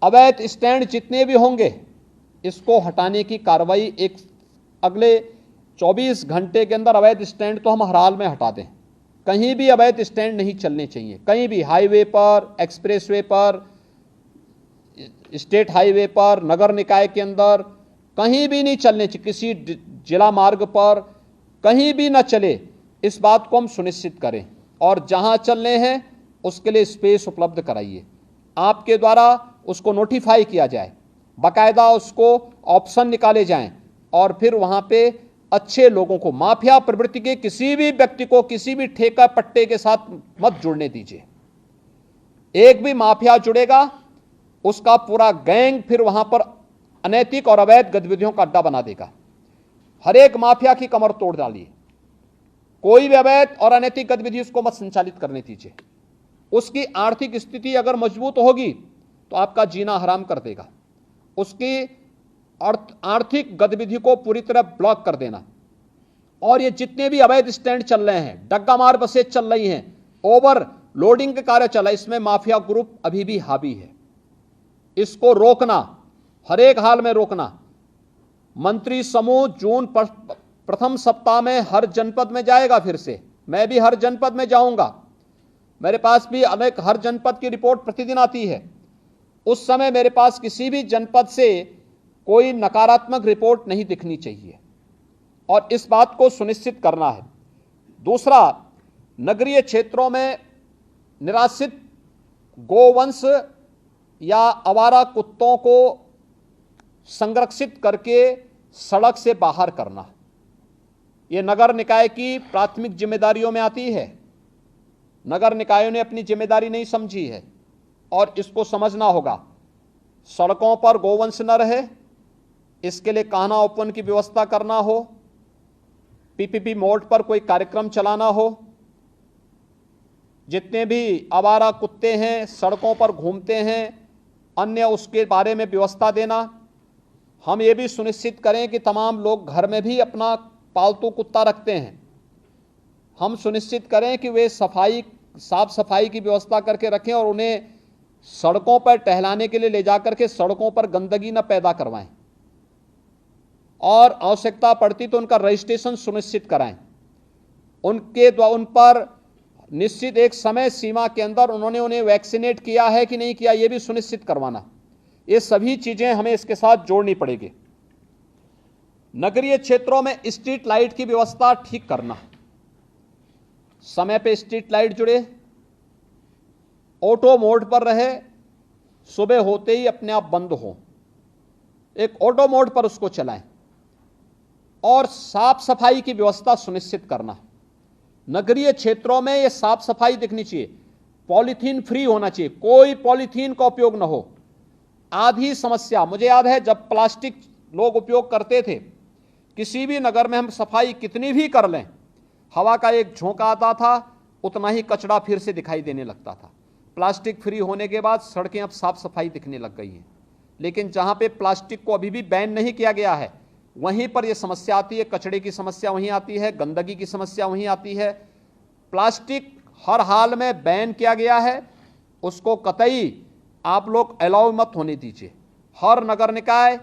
अवैध स्टैंड जितने भी होंगे इसको हटाने की कार्रवाई एक अगले 24 घंटे के अंदर अवैध स्टैंड तो हम हर हाल में हटा दें। कहीं भी अवैध स्टैंड नहीं चलने चाहिए, कहीं भी, हाईवे पर, एक्सप्रेसवे पर, स्टेट हाईवे पर, नगर निकाय के अंदर कहीं भी नहीं चलने चाहिए, किसी जिला मार्ग पर कहीं भी ना चले। इस बात को हम सुनिश्चित करें और जहां चलने हैं उसके लिए स्पेस उपलब्ध कराइए। आपके द्वारा उसको नोटिफाई किया जाए, बाकायदा उसको ऑप्शन निकाले जाएं और फिर वहां पे अच्छे लोगों को, माफिया प्रवृत्ति के किसी भी व्यक्ति को किसी भी ठेका पट्टे के साथ मत जुड़ने दीजिए। एक भी माफिया जुड़ेगा उसका पूरा गैंग फिर वहां पर अनैतिक और अवैध गतिविधियों का अड्डा बना देगा। हर एक माफिया की कमर तोड़ डालिए, कोई भी अवैध और अनैतिक गतिविधि उसको मत संचालित करने दीजिए। उसकी आर्थिक स्थिति अगर मजबूत होगी तो आपका जीना हराम कर देगा। उसकी आर्थिक गतिविधि को पूरी तरह ब्लॉक कर देना। और ये जितने भी अवैध स्टैंड चल रहे हैं, डग्गा मार बसें चल रही हैं, ओवर लोडिंग के कार्य चल रहा है, इसमें माफिया ग्रुप अभी भी हावी है। इसको रोकना, हर एक हाल में रोकना। मंत्री समूह जून प्रथम सप्ताह में हर जनपद में जाएगा। फिर से मैं भी हर जनपद में जाऊंगा, मेरे पास भी अनेक हर जनपद की रिपोर्ट प्रतिदिन आती है। उस समय मेरे पास किसी भी जनपद से कोई नकारात्मक रिपोर्ट नहीं दिखनी चाहिए और इस बात को सुनिश्चित करना है। दूसरा, नगरीय क्षेत्रों में निराश्रित गोवंश या आवारा कुत्तों को संरक्षित करके सड़क से बाहर करना, यह नगर निकाय की प्राथमिक जिम्मेदारियों में आती है। नगर निकायों ने अपनी जिम्मेदारी नहीं समझी है और इसको समझना होगा। सड़कों पर गोवंश न रहे, इसके लिए कान्हा ओपन की व्यवस्था करना हो, पीपीपी मोड पर कोई कार्यक्रम चलाना हो, जितने भी आवारा कुत्ते हैं सड़कों पर घूमते हैं अन्य, उसके बारे में व्यवस्था देना। हम ये भी सुनिश्चित करें कि तमाम लोग घर में भी अपना पालतू कुत्ता रखते हैं, हम सुनिश्चित करें कि वे साफ सफाई की व्यवस्था करके रखें और उन्हें सड़कों पर टहलाने के लिए ले जाकर के सड़कों पर गंदगी न पैदा करवाएं और आवश्यकता पड़ती तो उनका रजिस्ट्रेशन सुनिश्चित कराएं। उन पर निश्चित एक समय सीमा के अंदर उन्हें वैक्सीनेट किया है कि नहीं किया, यह भी सुनिश्चित करवाना। ये सभी चीजें हमें इसके साथ जोड़नी पड़ेगी। नगरीय क्षेत्रों में स्ट्रीट लाइट की व्यवस्था ठीक करना, समय पे स्ट्रीट लाइट जुड़े, ऑटो मोड पर रहे, सुबह होते ही अपने आप बंद हो, एक ऑटो मोड पर उसको चलाएं और साफ सफाई की व्यवस्था सुनिश्चित करना। नगरीय क्षेत्रों में यह साफ सफाई दिखनी चाहिए, पॉलीथीन फ्री होना चाहिए, कोई पॉलीथीन का उपयोग न हो। आधी समस्या मुझे याद है जब प्लास्टिक लोग उपयोग करते थे, किसी भी नगर में हम सफाई कितनी भी कर लें, हवा का एक झोंका आता था, उतना ही कचरा फिर से दिखाई देने लगता था। प्लास्टिक फ्री होने के बाद सड़कें अब साफ सफाई दिखने लग गई हैं, लेकिन जहां पे प्लास्टिक को अभी भी बैन नहीं किया गया है वहीं पर यह समस्या आती है, कचरे की समस्या वहीं आती है, गंदगी की समस्या वहीं आती है। प्लास्टिक हर हाल में बैन किया गया है, उसको कतई आप लोग अलाउ मत होने दीजिए। हर नगर निकाय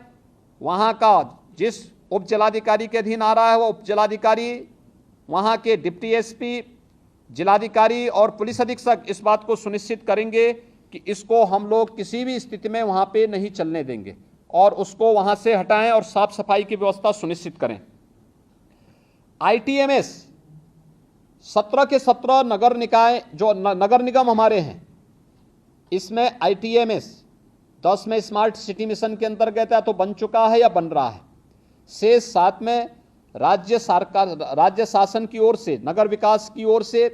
वहां का जिस उप जिलाधिकारी के अधीन आ रहा है वो उप जिलाधिकारी, वहां के डिप्टी एसपी, जिलाधिकारी और पुलिस अधीक्षक इस बात को सुनिश्चित करेंगे कि इसको हम लोग किसी भी स्थिति में वहां पे नहीं चलने देंगे और उसको वहां से हटाएं और साफ सफाई की व्यवस्था सुनिश्चित करें। आईटीएमएस 17 के 17 नगर निकाय जो नगर निगम हमारे हैं, इसमें आईटीएमएस 10 में स्मार्ट सिटी मिशन के अंतर्गत है तो बन चुका है या बन रहा है, से 7 में राज्य सरकार, राज्य शासन की ओर से, नगर विकास की ओर से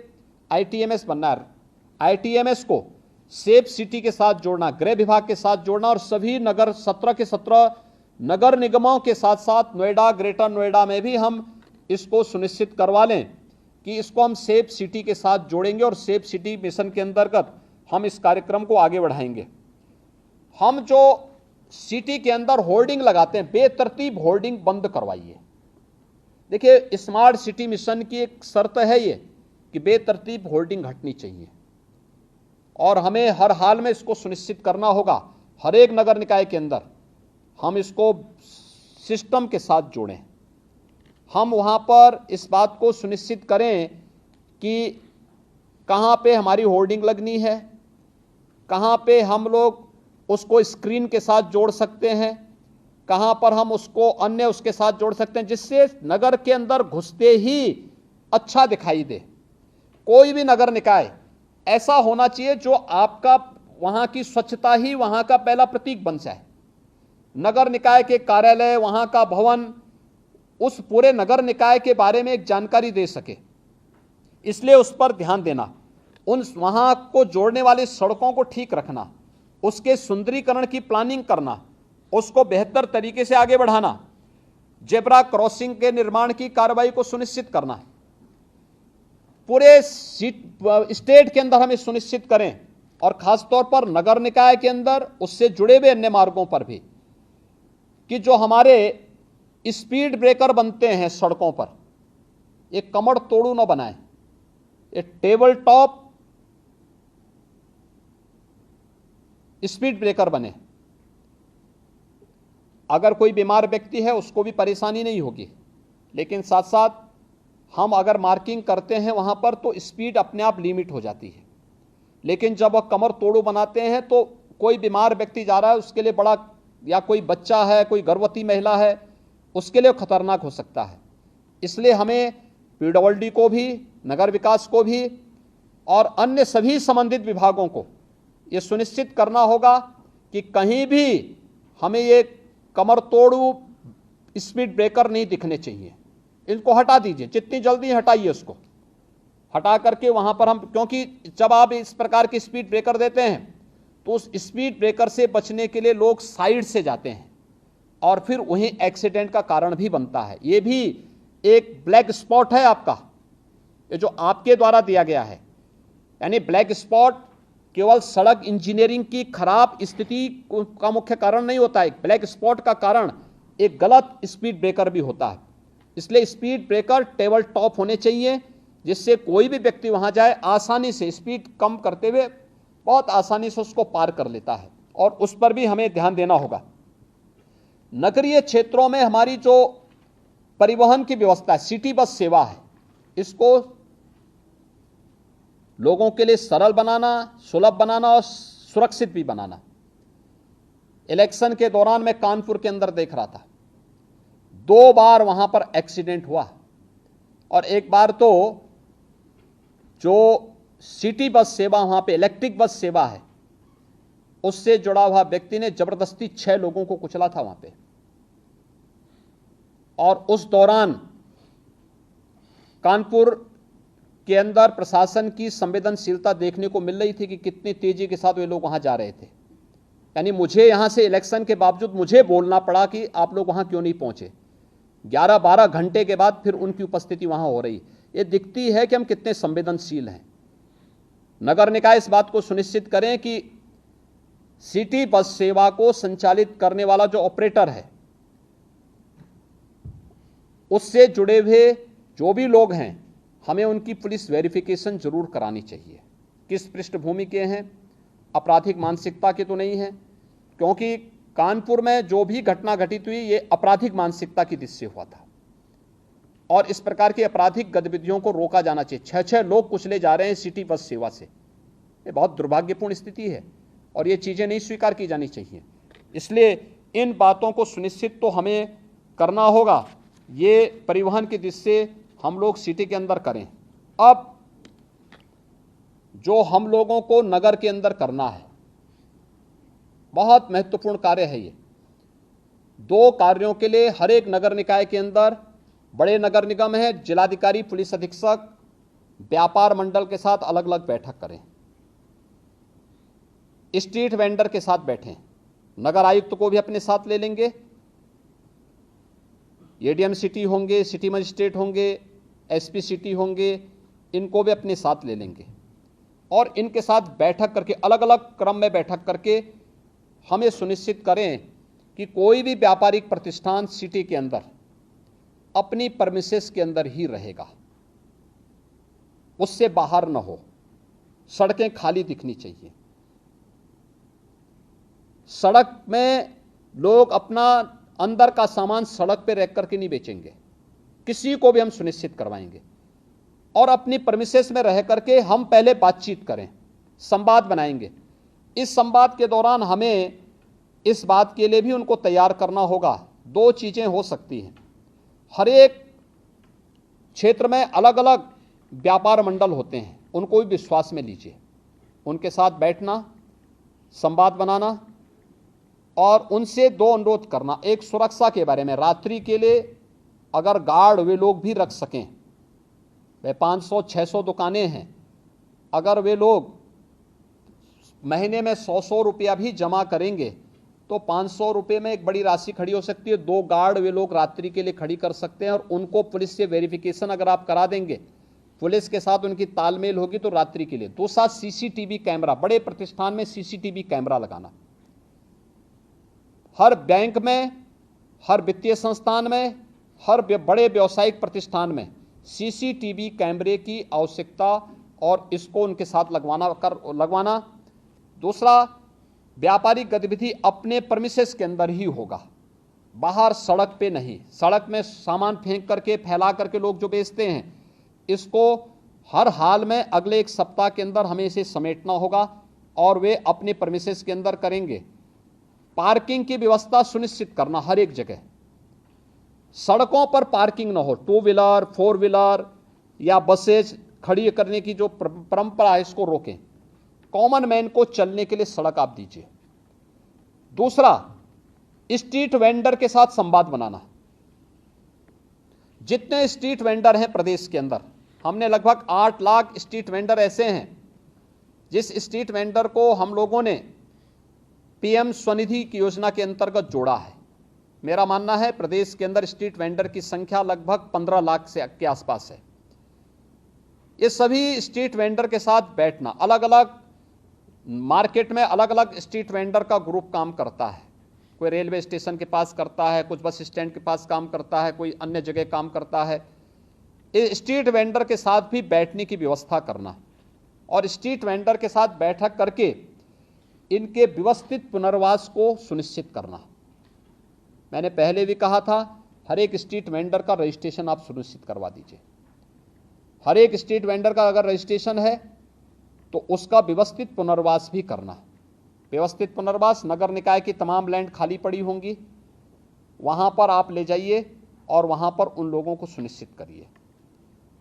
आईटीएमएस बनना है। आईटीएमएस को सेफ सिटी के साथ जोड़ना, गृह विभाग के साथ जोड़ना और सभी नगर 17 के 17 नगर निगमों के साथ साथ नोएडा, ग्रेटर नोएडा में भी हम इसको सुनिश्चित करवा लें कि इसको हम सेफ सिटी के साथ जोड़ेंगे और सेफ सिटी मिशन के अंतर्गत हम इस कार्यक्रम को आगे बढ़ाएंगे। हम जो सिटी के अंदर होर्डिंग लगाते हैं, बेतरतीब होर्डिंग बंद करवाइए। देखिए, स्मार्ट सिटी मिशन की एक शर्त है ये कि बेतरतीब होर्डिंग हटनी चाहिए और हमें हर हाल में इसको सुनिश्चित करना होगा। हर एक नगर निकाय के अंदर हम इसको सिस्टम के साथ जोड़ें। हम वहाँ पर इस बात को सुनिश्चित करें कि कहाँ पे हमारी होर्डिंग लगनी है, कहाँ पे हम लोग उसको स्क्रीन के साथ जोड़ सकते हैं, कहाँ पर हम उसको अन्य उसके साथ जोड़ सकते हैं, जिससे नगर के अंदर घुसते ही अच्छा दिखाई दे। कोई भी नगर निकाय ऐसा होना चाहिए जो आपका वहाँ की स्वच्छता ही वहाँ का पहला प्रतीक बन जाए। नगर निकाय के कार्यालय, वहाँ का भवन उस पूरे नगर निकाय के बारे में एक जानकारी दे सके, इसलिए उस पर ध्यान देना। उन वहाँ को जोड़ने वाली सड़कों को ठीक रखना, उसके सुंदरीकरण की प्लानिंग करना, उसको बेहतर तरीके से आगे बढ़ाना, जेब्रा क्रॉसिंग के निर्माण की कार्रवाई को सुनिश्चित करना। पूरे स्टेट के अंदर हम इस सुनिश्चित करें, और खासतौर पर नगर निकाय के अंदर उससे जुड़े हुए अन्य मार्गों पर भी, कि जो हमारे स्पीड ब्रेकर बनते हैं सड़कों पर, एक कमर तोड़ू न बनाएं, एक टेबल टॉप स्पीड ब्रेकर बने। अगर कोई बीमार व्यक्ति है उसको भी परेशानी नहीं होगी, लेकिन साथ साथ हम अगर मार्किंग करते हैं वहां पर तो स्पीड अपने आप लिमिट हो जाती है। लेकिन जब वह कमर तोड़ू बनाते हैं तो कोई बीमार व्यक्ति जा रहा है, उसके लिए बड़ा, या कोई बच्चा है, कोई गर्भवती महिला है, उसके लिए खतरनाक हो सकता है। इसलिए हमें पीडब्ल्यूडी को भी, नगर विकास को भी और अन्य सभी संबंधित विभागों को ये सुनिश्चित करना होगा कि कहीं भी हमें ये कमर तोड़ू स्पीड ब्रेकर नहीं दिखने चाहिए। इनको हटा दीजिए, जितनी जल्दी हटाइए उसको, हटा करके वहां पर हम, क्योंकि जब आप इस प्रकार की स्पीड ब्रेकर देते हैं तो उस स्पीड ब्रेकर से बचने के लिए लोग साइड से जाते हैं और फिर वहीं एक्सीडेंट का कारण भी बनता है। ये भी एक ब्लैक स्पॉट है आपका, ये जो आपके द्वारा दिया गया है। यानी ब्लैक स्पॉट केवल सड़क इंजीनियरिंग की खराब स्थिति का मुख्य कारण नहीं होता है, ब्लैक स्पॉट का कारण एक गलत स्पीड ब्रेकर भी होता है। इसलिए स्पीड ब्रेकर टेबल टॉप होने चाहिए, जिससे कोई भी व्यक्ति वहां जाए आसानी से स्पीड कम करते हुए बहुत आसानी से उसको पार कर लेता है, और उस पर भी हमें ध्यान देना होगा। नगरीय क्षेत्रों में हमारी जो परिवहन की व्यवस्था है, सिटी बस सेवा है, इसको लोगों के लिए सरल बनाना, सुलभ बनाना और सुरक्षित भी बनाना। इलेक्शन के दौरान मैं कानपुर के अंदर देख रहा था, 2 बार वहां पर एक्सीडेंट हुआ, और एक बार तो जो सिटी बस सेवा वहां पे इलेक्ट्रिक बस सेवा है उससे जुड़ा हुआ व्यक्ति ने जबरदस्ती 6 लोगों को कुचला था वहां पे। और उस दौरान कानपुर के अंदर प्रशासन की संवेदनशीलता देखने को मिल रही थी कि कितनी तेजी के साथ वे लोग वहां जा रहे थे। यानी मुझे यहां से इलेक्शन के बावजूद मुझे बोलना पड़ा कि आप लोग वहां क्यों नहीं पहुंचे। 11-12 घंटे के बाद फिर उनकी उपस्थिति वहां हो रही। ये दिखती है कि हम कितने संवेदनशील हैं। नगर निकाय इस बात को सुनिश्चित करें कि सिटी बस सेवा को संचालित करने वाला जो ऑपरेटर है, उससे जुड़े हुए जो भी लोग हैं, हमें उनकी पुलिस वेरिफिकेशन जरूर करानी चाहिए। किस पृष्ठभूमि के हैं, आपराधिक मानसिकता के तो नहीं है, क्योंकि कानपुर में जो भी घटना घटित हुई ये आपराधिक मानसिकता की दृष्टि से हुआ था, और इस प्रकार की आपराधिक गतिविधियों को रोका जाना चाहिए। 6-6 लोग कुचले जा रहे हैं सिटी बस सेवा से, ये बहुत दुर्भाग्यपूर्ण स्थिति है और ये चीज़ें नहीं स्वीकार की जानी चाहिए। इसलिए इन बातों को सुनिश्चित तो हमें करना होगा, ये परिवहन की दृष्टि से हम लोग सिटी के अंदर करें। अब जो हम लोगों को नगर के अंदर करना है, बहुत महत्वपूर्ण कार्य है ये। 2 कार्यों के लिए हर एक नगर निकाय के अंदर, बड़े नगर निगम है, जिलाधिकारी, पुलिस अधीक्षक, व्यापार मंडल के साथ अलग अलग बैठक करें, स्ट्रीट वेंडर के साथ बैठें, नगर आयुक्त को भी अपने साथ ले लेंगे, एडीएम सिटी होंगे, सिटी मजिस्ट्रेट होंगे, एसपी सिटी होंगे, इनको भी अपने साथ ले लेंगे, और इनके साथ बैठक करके, अलग अलग क्रम में बैठक करके हमें सुनिश्चित करें कि कोई भी व्यापारिक प्रतिष्ठान सिटी के अंदर अपनी परमिसेस के अंदर ही रहेगा, उससे बाहर न हो, सड़कें खाली दिखनी चाहिए। सड़क में लोग अपना अंदर का सामान सड़क पे रख करके नहीं बेचेंगे, किसी को भी हम सुनिश्चित करवाएंगे। और अपनी प्रेमिसेस में रह करके हम पहले बातचीत करें, संवाद बनाएंगे। इस संवाद के दौरान हमें इस बात के लिए भी उनको तैयार करना होगा। दो चीजें हो सकती हैं, हर एक क्षेत्र में अलग अलग व्यापार मंडल होते हैं, उनको भी विश्वास में लीजिए, उनके साथ बैठना, संवाद बनाना और उनसे दो अनुरोध करना। एक, सुरक्षा के बारे में, रात्रि के लिए अगर गार्ड वे लोग भी रख सकें, वे 500-600 दुकानें हैं, अगर वे लोग महीने में 100-100 रुपया भी जमा करेंगे तो 500 रुपये में एक बड़ी राशि खड़ी हो सकती है। 2 गार्ड वे लोग रात्रि के लिए खड़ी कर सकते हैं और उनको पुलिस से वेरिफिकेशन अगर आप करा देंगे, पुलिस के साथ उनकी तालमेल होगी तो रात्रि के लिए। दूसरा, सीसीटीवी कैमरा, बड़े प्रतिष्ठान में सीसीटीवी कैमरा लगाना, हर बैंक में, हर वित्तीय संस्थान में, हर बड़े व्यावसायिक प्रतिष्ठान में सीसीटीवी कैमरे की आवश्यकता और इसको उनके साथ लगवाना। दूसरा, व्यापारिक गतिविधि अपने प्रेमिसेस के अंदर ही होगा, बाहर सड़क पे नहीं। सड़क में सामान फेंक करके, फैला करके लोग जो बेचते हैं, इसको हर हाल में अगले 1 सप्ताह के अंदर हमें इसे समेटना होगा और वे अपने प्रेमिसेस के अंदर करेंगे। पार्किंग की व्यवस्था सुनिश्चित करना, हर एक जगह सड़कों पर पार्किंग ना हो, 2 व्हीलर 4 व्हीलर या बसेज खड़ी करने की जो परंपरा है इसको रोकें। कॉमन मैन को चलने के लिए सड़क आप दीजिए। दूसरा, स्ट्रीट वेंडर के साथ संवाद बनाना। जितने स्ट्रीट वेंडर हैं प्रदेश के अंदर, हमने लगभग 8 लाख स्ट्रीट वेंडर ऐसे हैं जिस स्ट्रीट वेंडर को हम लोगों ने पीएम स्वनिधि की योजना के अंतर्गत जोड़ा है। मेरा मानना है प्रदेश के अंदर स्ट्रीट वेंडर की संख्या लगभग 15 लाख से के आसपास है। ये सभी स्ट्रीट वेंडर के साथ बैठना, अलग अलग मार्केट में अलग अलग स्ट्रीट वेंडर का ग्रुप काम करता है। कोई रेलवे स्टेशन के पास करता है, कुछ बस स्टैंड के पास काम करता है, कोई अन्य जगह काम करता है। इस स्ट्रीट वेंडर के साथ भी बैठने की व्यवस्था करना और स्ट्रीट वेंडर के साथ बैठक करके इनके व्यवस्थित पुनर्वास को सुनिश्चित करना। मैंने पहले भी कहा था, हर एक स्ट्रीट वेंडर का रजिस्ट्रेशन आप सुनिश्चित करवा दीजिए। हर एक स्ट्रीट वेंडर का अगर रजिस्ट्रेशन है तो उसका व्यवस्थित पुनर्वास भी करना। व्यवस्थित पुनर्वास, नगर निकाय की तमाम लैंड खाली पड़ी होंगी, वहां पर आप ले जाइए और वहां पर उन लोगों को सुनिश्चित करिए।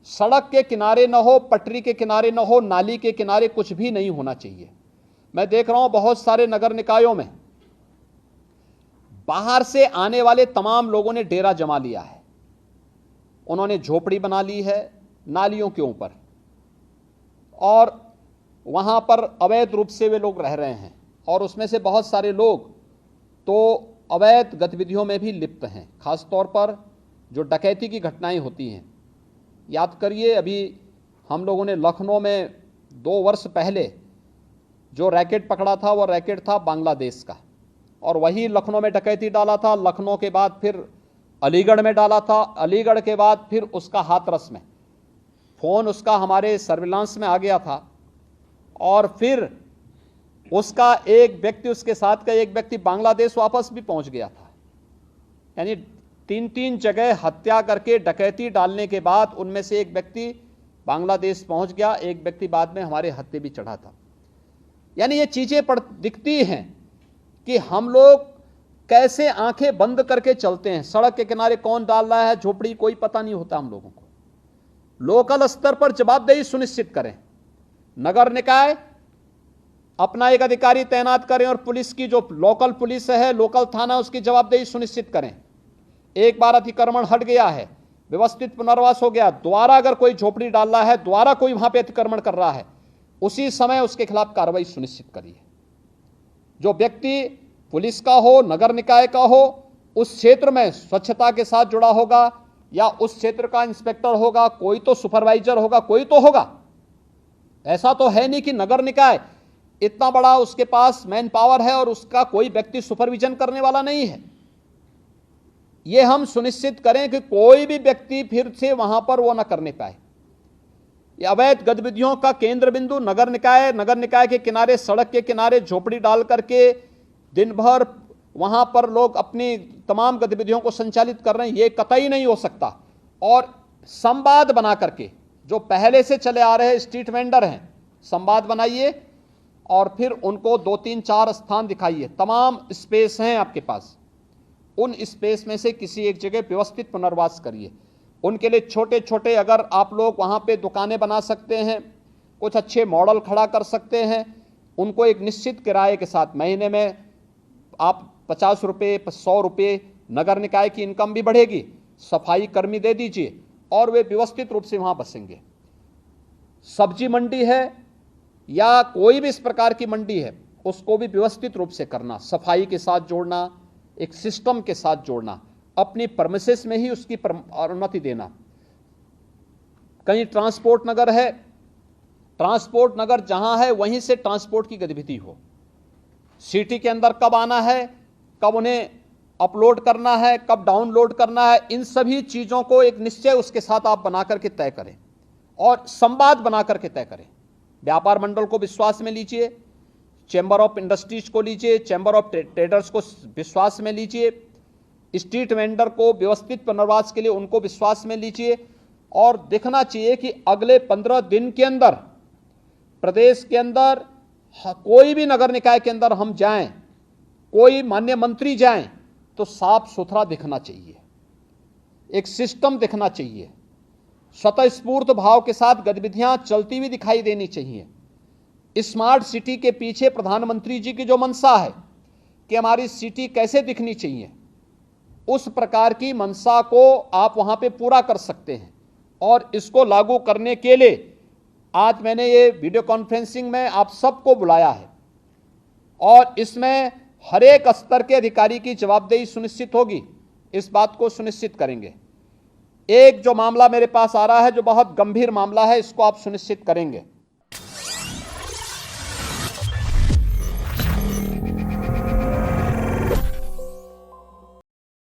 सड़क के किनारे न हो, पटरी के किनारे न हो, नाली के किनारे कुछ भी नहीं होना चाहिए। मैं देख रहा हूं बहुत सारे नगर निकायों में बाहर से आने वाले तमाम लोगों ने डेरा जमा लिया है, उन्होंने झोपड़ी बना ली है नालियों के ऊपर और वहां पर अवैध रूप से वे लोग रह रहे हैं और उसमें से बहुत सारे लोग तो अवैध गतिविधियों में भी लिप्त हैं। खासतौर पर जो डकैती की घटनाएं होती हैं, याद करिए अभी हम लोगों ने लखनऊ में 2 वर्ष पहले जो रैकेट पकड़ा था वो रैकेट था बांग्लादेश का और वही लखनऊ में डकैती डाला था। लखनऊ के बाद फिर अलीगढ़ में डाला था, अलीगढ़ के बाद फिर उसका हाथरस में, फोन उसका हमारे सर्विलांस में आ गया था और फिर उसका एक व्यक्ति, उसके साथ का एक व्यक्ति बांग्लादेश वापस भी पहुंच गया था। यानी 3 जगह हत्या करके डकैती डालने के बाद उनमें से एक व्यक्ति बांग्लादेश पहुंच गया, एक व्यक्ति बाद में हमारे हत्थे भी चढ़ा था। यानी ये चीजें दिखती हैं कि हम लोग कैसे आंखें बंद करके चलते हैं। सड़क के किनारे कौन डाल रहा है झोपड़ी, कोई पता नहीं होता हम लोगों को। लोकल स्तर पर जवाबदेही सुनिश्चित करें, नगर निकाय अपना एक अधिकारी तैनात करें और पुलिस की जो लोकल पुलिस है, लोकल थाना, उसकी जवाबदेही सुनिश्चित करें। एक बार अतिक्रमण हट गया है, व्यवस्थित पुनर्वास हो गया, दोबारा अगर कोई झोपड़ी डाल रहा है, दोबारा कोई वहां पे अतिक्रमण कर रहा है, उसी समय उसके खिलाफ कार्रवाई सुनिश्चित करिए। जो व्यक्ति पुलिस का हो, नगर निकाय का हो, उस क्षेत्र में स्वच्छता के साथ जुड़ा होगा या उस क्षेत्र का इंस्पेक्टर होगा, कोई तो सुपरवाइजर होगा, कोई तो होगा। ऐसा तो है नहीं कि नगर निकाय इतना बड़ा उसके पास मैन पावर है और उसका कोई व्यक्ति सुपरविजन करने वाला नहीं है। यह हम सुनिश्चित करें कि कोई भी व्यक्ति फिर से वहां पर वो न करने पाए। ये अवैध गतिविधियों का केंद्र बिंदु नगर निकाय के किनारे, सड़क के किनारे झोपड़ी डाल करके दिन भर वहां पर लोग अपनी तमाम गतिविधियों को संचालित कर रहे हैं, ये कतई नहीं हो सकता। और संवाद बना करके, जो पहले से चले आ रहे स्ट्रीट वेंडर हैं, संवाद बनाइए और फिर उनको 2-3-4 स्थान दिखाइए। तमाम स्पेस हैं आपके पास, उन स्पेस में से किसी एक जगह व्यवस्थित पुनर्वास करिए। उनके लिए छोटे छोटे अगर आप लोग वहाँ पे दुकानें बना सकते हैं, कुछ अच्छे मॉडल खड़ा कर सकते हैं, उनको एक निश्चित किराए के साथ, महीने में आप 50 रुपये 100 रुपये, नगर निकाय की इनकम भी बढ़ेगी, सफाई कर्मी दे दीजिए और वे व्यवस्थित रूप से वहाँ बसेंगे। सब्जी मंडी है या कोई भी इस प्रकार की मंडी है, उसको भी व्यवस्थित रूप से करना, सफाई के साथ जोड़ना, एक सिस्टम के साथ जोड़ना, अपनी परमिसेस में ही उसकी अनुमति देना। कहीं ट्रांसपोर्ट नगर है, ट्रांसपोर्ट नगर जहां है वहीं से ट्रांसपोर्ट की गतिविधि हो। सिटी के अंदर कब आना है, कब उन्हें अपलोड करना है, कब डाउनलोड करना है, इन सभी चीजों को एक निश्चय उसके साथ आप बना करके तय करें और संवाद बना करके तय करें। व्यापार मंडल को विश्वास में लीजिए, चैम्बर ऑफ इंडस्ट्रीज को लीजिए, चैम्बर ऑफ ट्रेडर्स को विश्वास में लीजिए, स्ट्रीट वेंडर को व्यवस्थित पुनर्वास के लिए उनको विश्वास में लीजिए। और देखना चाहिए कि अगले 15 दिन के अंदर प्रदेश के अंदर कोई भी नगर निकाय के अंदर हम जाएं, कोई माननीय मंत्री जाएं, तो साफ सुथरा दिखना चाहिए, एक सिस्टम दिखना चाहिए, स्वतःस्फूर्त भाव के साथ गतिविधियां चलती हुई दिखाई देनी चाहिए। स्मार्ट सिटी के पीछे प्रधानमंत्री जी की जो मंशा है कि हमारी सिटी कैसे दिखनी चाहिए, उस प्रकार की मंशा को आप वहां पे पूरा कर सकते हैं। और इसको लागू करने के लिए आज मैंने ये वीडियो कॉन्फ्रेंसिंग में आप सबको बुलाया है और इसमें हर एक स्तर के अधिकारी की जवाबदेही सुनिश्चित होगी, इस बात को सुनिश्चित करेंगे। एक जो मामला मेरे पास आ रहा है जो बहुत गंभीर मामला है, इसको आप सुनिश्चित करेंगे।